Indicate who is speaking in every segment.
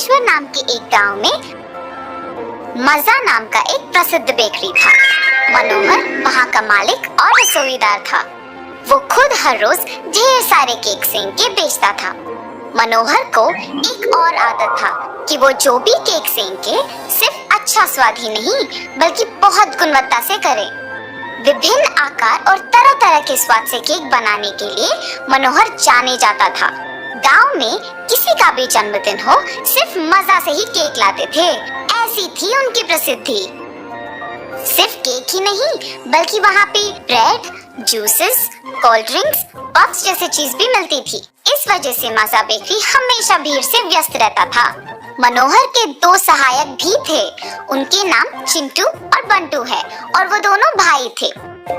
Speaker 1: रामेश्वर नाम के एक गांव में मजा नाम का एक प्रसिद्ध बेकरी था। मनोहर वहाँ का मालिक और रसोईदार था। वो खुद हर रोज ढेर सारे केक सेंक के बेचता था। मनोहर को एक और आदत था कि वो जो भी केक सेंके सिर्फ अच्छा स्वाद ही नहीं बल्कि बहुत गुणवत्ता से करे। विभिन्न आकार और तरह तरह के स्वाद से केक बनाने के लिए मनोहर जाने जाता था। गांव में किसी का भी जन्मदिन हो सिर्फ मजा से ही केक लाते थे, ऐसी थी उनकी प्रसिद्धि। सिर्फ केक ही नहीं बल्कि वहाँ पे bread, juices, cold drinks, puffs जैसी चीज भी मिलती थी। इस वजह से मजा बेकरी हमेशा भीड़ से व्यस्त रहता था। मनोहर के दो सहायक भी थे, उनके नाम चिंटू और बंटू है और वो दोनों भाई थे।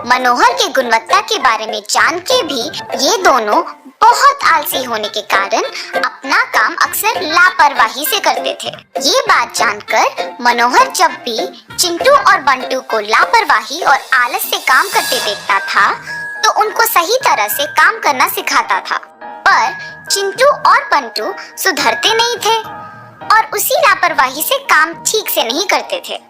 Speaker 1: मनोहर के गुणवत्ता के बारे में जान के भी ये दोनों बहुत आलसी होने के कारण अपना काम अक्सर लापरवाही से करते थे। ये बात जानकर मनोहर जब भी चिंटू और बंटू को लापरवाही और आलस से काम करते देखता था तो उनको सही तरह से काम करना सिखाता था। पर चिंटू और बंटू सुधरते नहीं थे और उसी लापरवाही से काम ठीक से नहीं करते थे।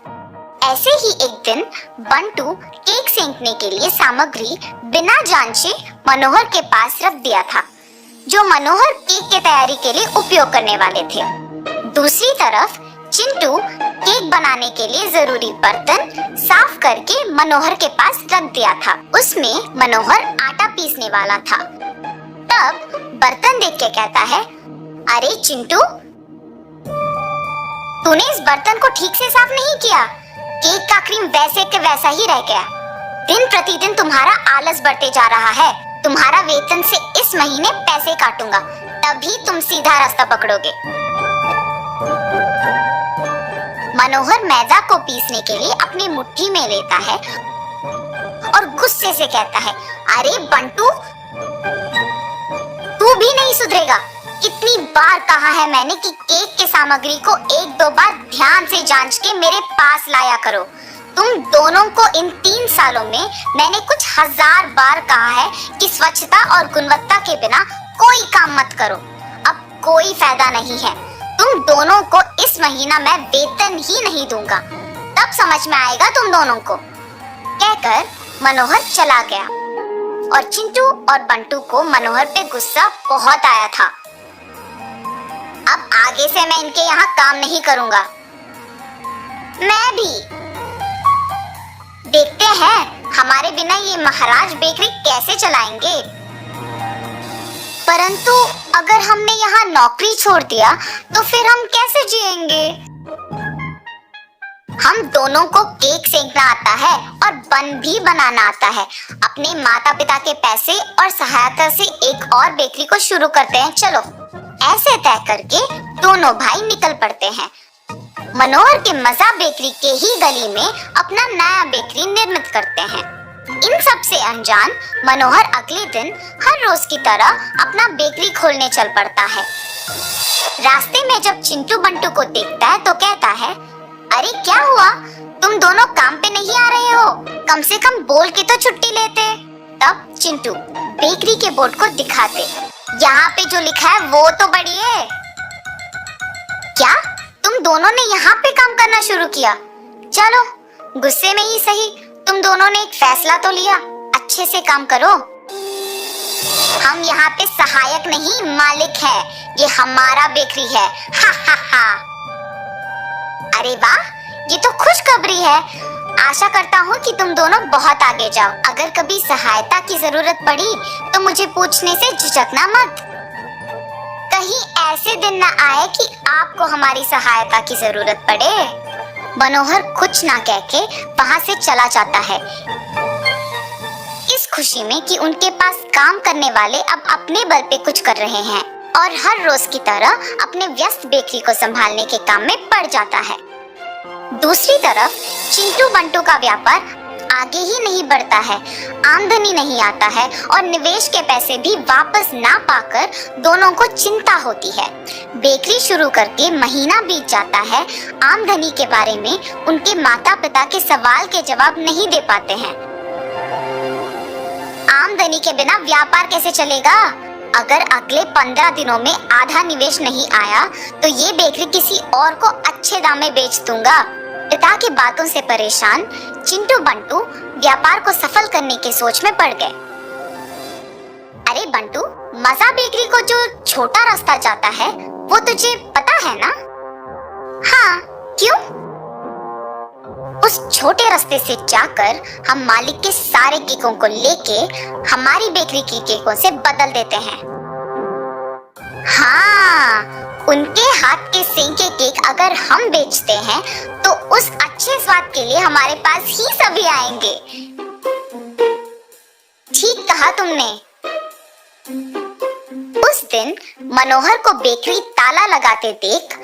Speaker 1: ऐसे ही एक दिन बंटू केक सेंकने के लिए सामग्री बिना जांचे मनोहर के पास रख दिया था, जो मनोहर केक की तैयारी के लिए उपयोग करने वाले थे। दूसरी तरफ चिंटू केक बनाने के लिए जरूरी बर्तन साफ करके मनोहर के पास रख दिया था। उसमें मनोहर आटा पीसने वाला था। तब बर्तन देख के कहता है, अरे चिंटू, तूने इस बर्तन को ठीक से साफ नहीं किया। केक का क्रीम वैसे के वैसा ही रह गया। दिन प्रतिदिन तुम्हारा आलस बढ़ते जा रहा है। तुम्हारा वेतन से इस महीने पैसे काटूंगा, तभी तुम सीधा रास्ता पकड़ोगे। मनोहर मैदा को पीसने के लिए अपनी मुट्ठी में लेता है और गुस्से से कहता है, अरे बंटू, तू भी नहीं सुधरेगा। कितनी बार कहा है मैंने कि केक के सामग्री को एक दो बार ध्यान से जांच के मेरे पास लाया करो। तुम दोनों को इन 3 सालों में मैंने कुछ 1000 बार कहा है कि स्वच्छता और गुणवत्ता के बिना कोई काम मत करो। अब कोई फायदा नहीं है। तुम दोनों को इस महीना मैं वेतन ही नहीं दूंगा, तब समझ में आएगा तुम दोनों को। कहकर मनोहर चला गया और चिंटू और बंटू को मनोहर पे गुस्सा बहुत आया था। अब आगे से मैं इनके यहाँ काम नहीं करूंगा। मैं भी। देखते हैं हमारे बिना ये महाराज बेकरी कैसे चलाएंगे। परंतु अगर हमने यहाँ नौकरी छोड़ दिया तो फिर हम कैसे जिएंगे? हम दोनों को केक सेंकना आता है और बन भी बनाना आता है। अपने माता पिता के पैसे और सहायता से एक और बेकरी को शुरू करते हैं, चलो। ऐसे तय करके दोनों भाई निकल पड़ते हैं। मनोहर के मजा बेकरी के ही गली में अपना नया बेकरी निर्मित करते हैं। इन सब से अनजान मनोहर अगले दिन हर रोज की तरह अपना बेकरी खोलने चल पड़ता है। रास्ते में जब चिंटू बंटू को देखता है तो कहता है, अरे क्या हुआ, तुम दोनों काम पे नहीं आ रहे हो? कम से कम बोल के तो छुट्टी लेते। तब चिंटू बेकरी के बोर्ड को दिखाते, यहाँ पे जो लिखा है वो तो पढ़िए। क्या तुम दोनों ने यहाँ पे काम करना शुरू किया? चलो, गुस्से में ही सही, तुम दोनों ने एक फैसला तो लिया, अच्छे से काम करो। हम यहाँ पे सहायक नहीं मालिक है, ये हमारा बेकरी है। हा हा हा। अरे वाह, ये तो खुशखबरी है। आशा करता हूँ कि तुम दोनों बहुत आगे जाओ। अगर कभी सहायता की जरूरत पड़ी तो मुझे पूछने से झिझकना मत। कहीं ऐसे दिन न आए कि आपको हमारी सहायता की जरूरत पड़े। मनोहर कुछ ना कह के वहाँ से चला जाता है, इस खुशी में कि उनके पास काम करने वाले अब अपने बल पे कुछ कर रहे हैं और हर रोज की तरह अपने व्यस्त बेकरी को संभालने के काम में पड़ जाता है। दूसरी तरफ चिंटू बंटू का व्यापार आगे ही नहीं बढ़ता है, आमदनी नहीं आता है और निवेश के पैसे भी वापस ना पाकर दोनों को चिंता होती है। बेकरी शुरू करके महीना बीत जाता है, आमदनी के बारे में उनके माता पिता के सवाल के जवाब नहीं दे पाते हैं। आमदनी के बिना व्यापार कैसे चलेगा? अगर अगले 15 दिनों में आधा निवेश नहीं आया तो ये बेकरी किसी और को अच्छे दाम में बेच दूंगा। पिता की बातों से परेशान चिंटू बंटू व्यापार को सफल करने की सोच में पड़ गए। अरे बंटू, मजा बेकरी को जो छोटा रास्ता जाता है वो तुझे पता है ना? हाँ, क्यों? उस छोटे रास्ते से जाकर हम मालिक के सारे केकों को लेके हमारी बेकरी की केकों से बदल देते हैं। हाँ, उनके हाथ के सेंके केक अगर हम बेचते हैं तो उस अच्छे स्वाद के लिए हमारे पास ही सभी आएंगे। ठीक कहा तुमने। उस दिन मनोहर को बेकरी ताला लगाते देख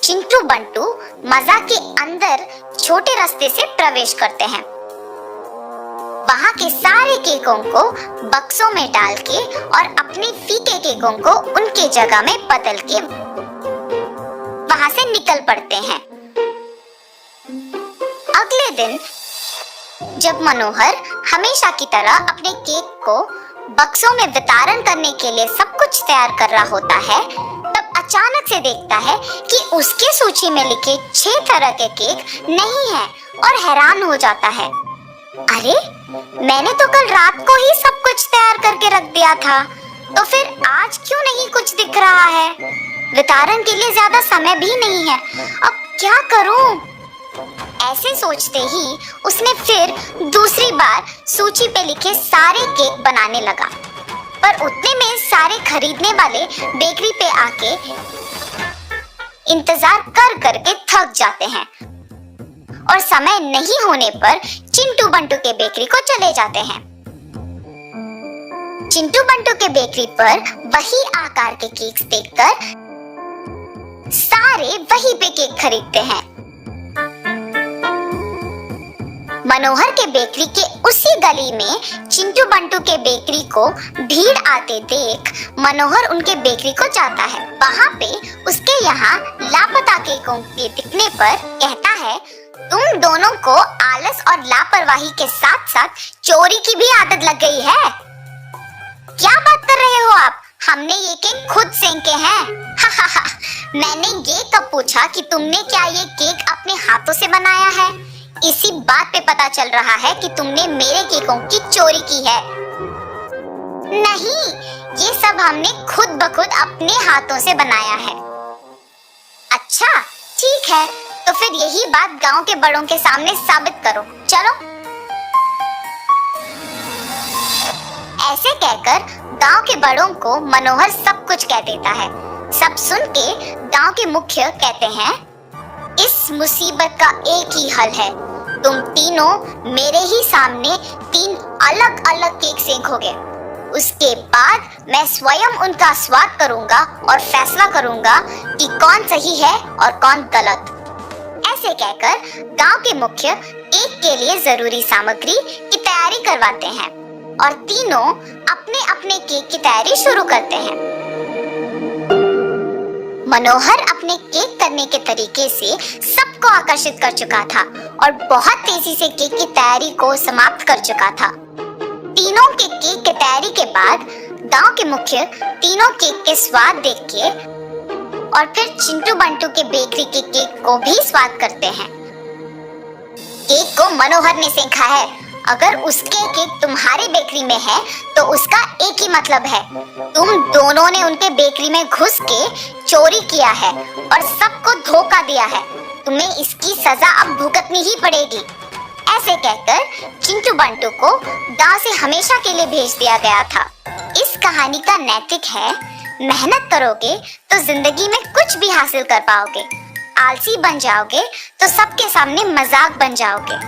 Speaker 1: चिंटू बंटू मजा के अंदर छोटे रास्ते से प्रवेश करते हैं। वहां के सारे केकों को बक्सों में डाल के और अपने फीके केकों को उनके जगह में बदल के वहां से निकल पड़ते हैं। अगले दिन जब मनोहर हमेशा की तरह अपने केक को बक्सों में वितरण करने के लिए सब कुछ तैयार कर रहा होता है, तब अचानक से देखता है कि उसके सूची में लिखे 6 तरह के केक नहीं हैं और हैरान हो जाता है। अरे, मैंने तो कल रात को ही सब कुछ तैयार करके रख दिया था, तो फिर आज क्यों नहीं कुछ दिख रहा है? वितरण के लिए ज्यादा समय भी नहीं है, अब क्या करूं? ऐसे सोचते ही उसने फिर दूसरी बार सूची पे लिखे सारे केक बनाने लगा, पर उतने में सारे खरीदने वाले बेकरी पे आके इंतजार कर करके थक जाते हैं और समय नहीं होने पर चिंटू बंटू के बेकरी को चले जाते हैं। चिंटू बंटू के बेकरी पर वही आकार के केक्स देखकर सारे वही पे केक खरीदते हैं। मनोहर के बेकरी के उसी गली में चिंटू बंटू के बेकरी को भीड़ आते देख मनोहर उनके बेकरी को जाता है। वहाँ पे उसके यहाँ लापता केकों के दिखने पर कहता है, तुम दोनों को आलस और लापरवाही के साथ साथ चोरी की भी आदत लग गई है। क्या बात कर रहे हो आप? हमने ये केक खुद सेंके हैं। मैंने ये कब पूछा कि तुमने क्या ये केक अपने हाथों से बनाया है? इसी बात पे पता चल रहा है कि तुमने मेरे केकों की चोरी की है। नहीं, ये सब हमने खुद ब खुद अपने हाथों से बनाया है। अच्छा, ठीक है, तो फिर यही बात गांव के बड़ों के सामने साबित करो। चलो। ऐसे कहकर गांव के बड़ों को मनोहर सब कुछ कह देता है। सब सुन के गांव के मुखिया कहते हैं, इस मुसीबत का एक ही हल है, तुम तीनों मेरे ही सामने 3 अलग अलग केक सेंकोगे। उसके बाद मैं स्वयं उनका स्वाद करूंगा और फैसला करूंगा कि कौन सही है और कौन गलत। ऐसे कहकर गांव के मुखिया केक के लिए जरूरी सामग्री की तैयारी करवाते हैं और तीनों अपने अपने केक की तैयारी शुरू करते हैं। मनोहर अपने केक करने के तरीके से सबको आकर्षित कर चुका था और बहुत तेजी से केक की तैयारी को समाप्त कर चुका था। तीनों के केक की तैयारी के बाद गांव के मुखिया तीनों केक के स्वाद देख के और फिर चिंटू बंटू के बेकरी के केक को भी स्वाद करते हैं। केक को मनोहर ने सेंका है। अगर उसके केक तुम्हारी बेकरी में है तो उसका एक ही मतलब है, तुम दोनों ने उनके बेकरी में घुस के चोरी किया है और सबको धोखा दिया है। तुम्हें इसकी सजा अब भुगतनी ही पड़ेगी। ऐसे कहकर चिंटू बंटू को गांव से हमेशा के लिए भेज दिया गया था। इस कहानी का नैतिक है, मेहनत करोगे तो जिंदगी में कुछ भी हासिल कर पाओगे, आलसी बन जाओगे तो सबके सामने मजाक बन जाओगे।